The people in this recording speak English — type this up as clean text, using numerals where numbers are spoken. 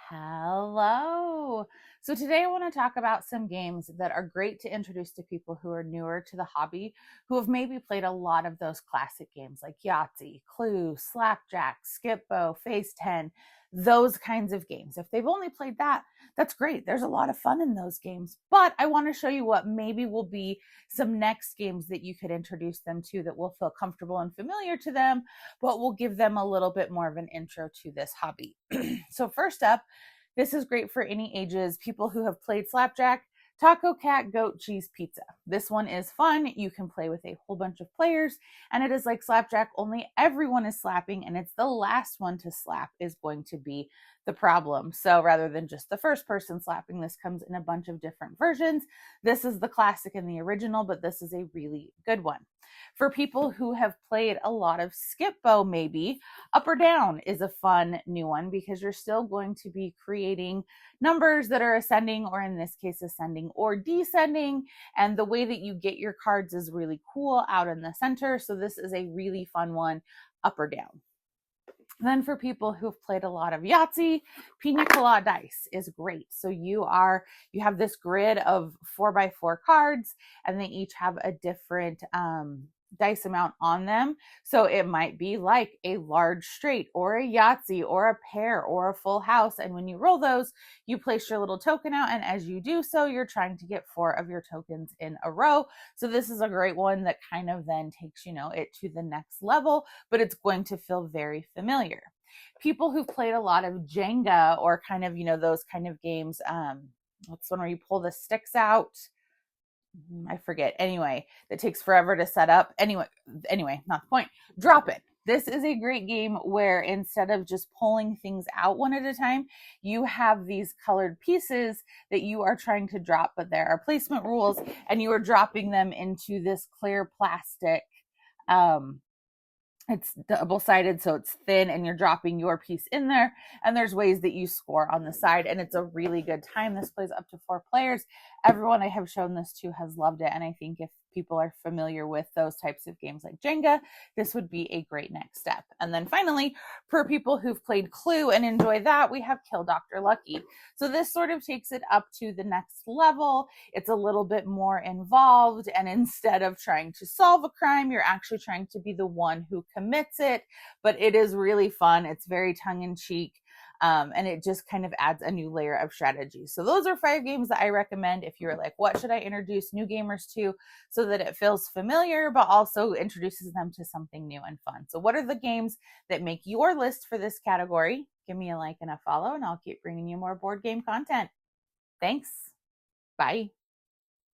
Hello. So today I want to talk about some games that are great to introduce to people who are newer to the hobby, who have maybe played a lot of those classic games like Yahtzee, Clue, Slapjack, Skip-Bo, Phase 10, those kinds of games. If they've only played that, that's great. There's a lot of fun in those games. But I want to show you what maybe will be some next games that you could introduce them to that will feel comfortable and familiar to them, but will give them a little bit more of an intro to this hobby. So first up, this is great for any ages, people who have played Slapjack, Taco Cat, Goat, Cheese, Pizza. This one is fun. You can play with a whole bunch of players, and it is like Slapjack, only everyone is slapping, and it's the last one to slap is going to be the problem. So rather than just the first person slapping, this comes in a bunch of different versions. This is the classic and the original, but this is a really good one. For people who have played a lot of Skip-Bo, maybe, Up or Down is a fun new one because you're still going to be creating numbers that are ascending, or in this case, ascending or descending. And the way that you get your cards is really cool out in the center. So this is a really fun one, Up or Down. Then for people who've played a lot of Yahtzee, Pina Colada Dice is great. So you have this grid of 4x4 cards, and they each have a different dice amount on them. So it might be like a large straight or a Yahtzee or a pair or a full house. And when you roll those, you place your little token out. And as you do so, you're trying to get 4 of your tokens in a row. So this is a great one that kind of then takes, it to the next level, but it's going to feel very familiar. People who played a lot of Jenga or kind of, those kind of games, what's one where you pull the sticks out? I forget. Anyway, that takes forever to set up. Anyway, not the point. Drop It. This is a great game where instead of just pulling things out one at a time, you have these colored pieces that you are trying to drop, but there are placement rules, and you are dropping them into this clear plastic. It's double-sided, so it's thin, and you're dropping your piece in there, and there's ways that you score on the side, and it's a really good time. This plays up to 4 players. Everyone I have shown this to has loved it, and I think if people are familiar with those types of games like Jenga, this would be a great next step. And then finally, for people who've played Clue and enjoy that, we have Kill Dr. Lucky. So this sort of takes it up to the next level. It's a little bit more involved, and instead of trying to solve a crime, you're actually trying to be the one who commits it, but it is really fun. It's very tongue-in-cheek. And it just kind of adds a new layer of strategy. So those are 5 games that I recommend if you're like, what should I introduce new gamers to so that it feels familiar, but also introduces them to something new and fun. So what are the games that make your list for this category? Give me a like and a follow, and I'll keep bringing you more board game content. Thanks. Bye.